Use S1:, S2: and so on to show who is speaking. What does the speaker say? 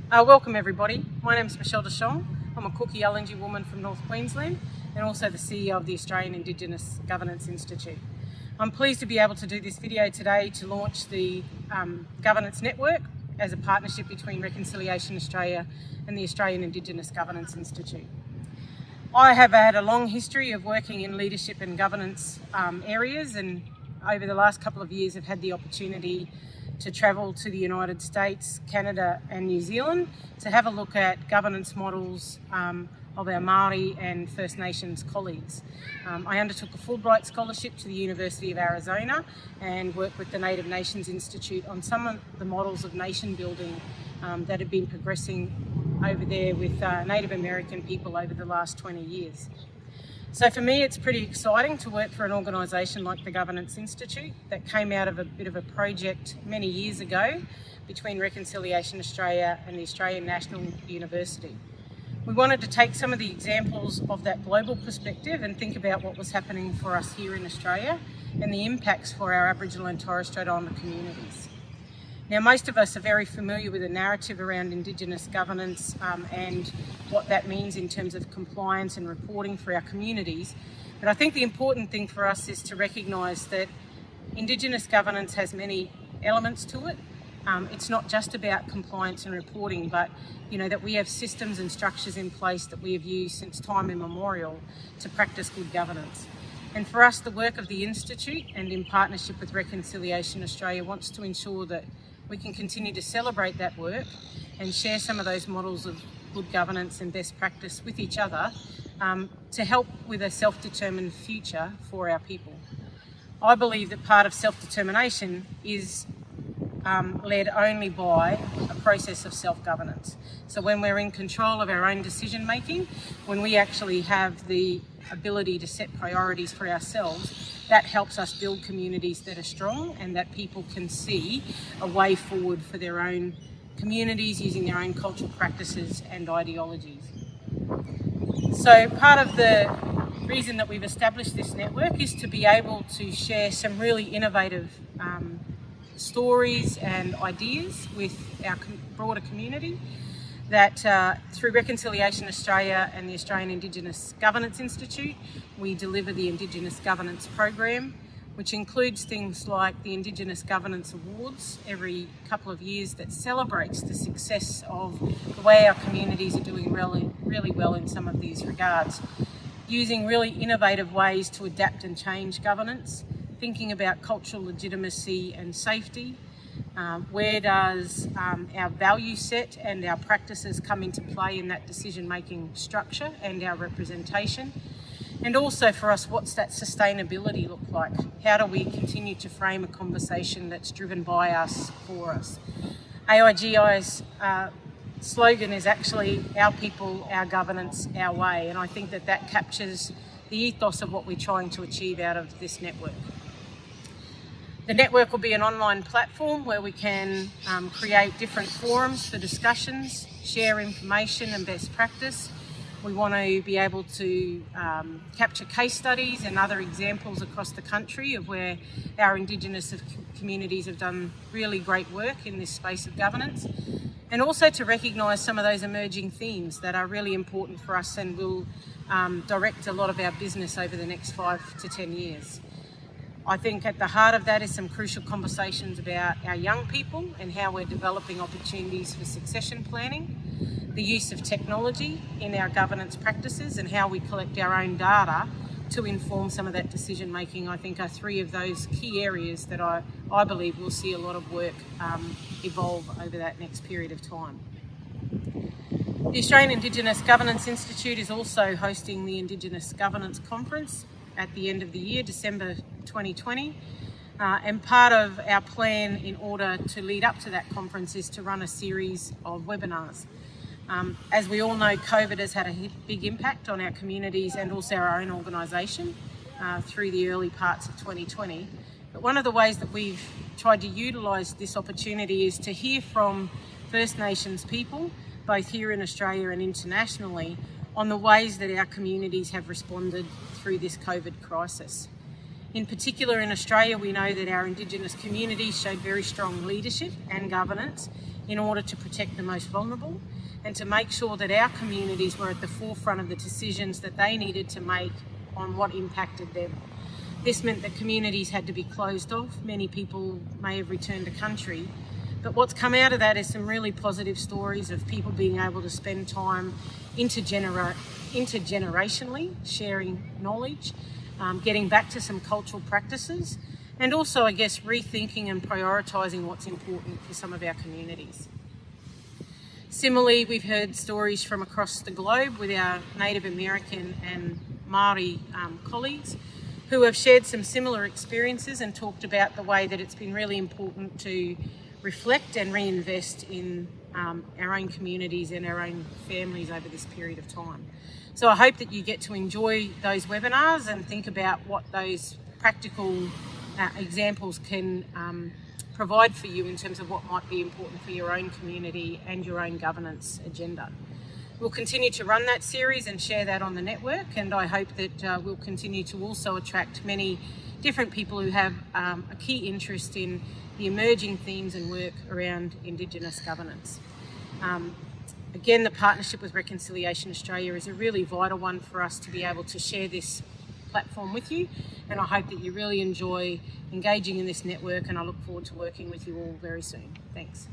S1: Welcome everybody. My name is Michelle Deshong. I'm a Cookie Yallinji woman from North Queensland and also the CEO of the Australian Indigenous Governance Institute. I'm pleased to be able to do this video today to launch the Governance Network as a partnership between Reconciliation Australia and the Australian Indigenous Governance Institute. I have had a long history of working in leadership and governance areas, and over the last couple of years have had the opportunity to travel to the United States, Canada and New Zealand to have a look at governance models of our Māori and First Nations colleagues. I undertook a Fulbright scholarship to the University of Arizona and worked with the Native Nations Institute on some of the models of nation building that have been progressing over there with Native American people over the last 20 years. So for me, it's pretty exciting to work for an organisation like the Governance Institute that came out of a bit of a project many years ago between Reconciliation Australia and the Australian National University. We wanted to take some of the examples of that global perspective and think about what was happening for us here in Australia and the impacts for our Aboriginal and Torres Strait Islander communities. Now, most of us are very familiar with the narrative around Indigenous governance and what that means in terms of compliance and reporting for our communities. But I think the important thing for us is to recognise that Indigenous governance has many elements to it. It's not just about compliance and reporting, but that we have systems and structures in place that we have used since time immemorial to practice good governance. And for us, the work of the Institute and in partnership with Reconciliation Australia wants to ensure that we can continue to celebrate that work and share some of those models of good governance and best practice with each other to help with a self-determined future for our people. I believe that part of self-determination is led only by a process of self-governance. So when we're in control of our own decision making, when we actually have the ability to set priorities for ourselves, that helps us build communities that are strong and that people can see a way forward for their own communities using their own cultural practices and ideologies. So part of the reason that we've established this network is to be able to share some really innovative stories and ideas with our broader community, that through Reconciliation Australia and the Australian Indigenous Governance Institute, we deliver the Indigenous Governance Program, which includes things like the Indigenous Governance Awards every couple of years that celebrates the success of the way our communities are doing really well in some of these regards, using really innovative ways to adapt and change governance, thinking about cultural legitimacy and safety. Where does our value set and our practices come into play in that decision-making structure and our representation? And also for us, what's that sustainability look like? How do we continue to frame a conversation that's driven by us, for us? AIGI's slogan is actually our people, our governance, our way. And I think that that captures the ethos of what we're trying to achieve out of this network. The network will be an online platform where we can create different forums for discussions, share information and best practice. We want to be able to capture case studies and other examples across the country of where our Indigenous communities have done really great work in this space of governance, and also to recognise some of those emerging themes that are really important for us and will direct a lot of our business over the next 5 to 10 years. I think at the heart of that is some crucial conversations about our young people and how we're developing opportunities for succession planning, the use of technology in our governance practices and how we collect our own data to inform some of that decision making, I think are three of those key areas that I believe we'll see a lot of work evolve over that next period of time. The Australian Indigenous Governance Institute is also hosting the Indigenous Governance Conference at the end of the year, December 2020. And part of our plan in order to lead up to that conference is to run a series of webinars. As we all know, COVID has had a big impact on our communities and also our own organisation through the early parts of 2020. But one of the ways that we've tried to utilise this opportunity is to hear from First Nations people, both here in Australia and internationally, on the ways that our communities have responded through this COVID crisis. In particular in Australia, we know that our Indigenous communities showed very strong leadership and governance in order to protect the most vulnerable and to make sure that our communities were at the forefront of the decisions that they needed to make on what impacted them. This meant that communities had to be closed off. Many people may have returned to country, but what's come out of that is some really positive stories of people being able to spend time intergenerationally sharing knowledge, getting back to some cultural practices, and also, I guess, rethinking and prioritising what's important for some of our communities. Similarly, we've heard stories from across the globe with our Native American and Māori colleagues who have shared some similar experiences and talked about the way that it's been really important to reflect and reinvest in our own communities and our own families over this period of time. So I hope that you get to enjoy those webinars and think about what those practical examples can provide for you in terms of what might be important for your own community and your own governance agenda. We'll continue to run that series and share that on the network, and I hope that we'll continue to also attract many different people who have a key interest in the emerging themes and work around Indigenous governance. Again, the partnership with Reconciliation Australia is a really vital one for us to be able to share this platform with you, and I hope that you really enjoy engaging in this network, and I look forward to working with you all very soon. Thanks.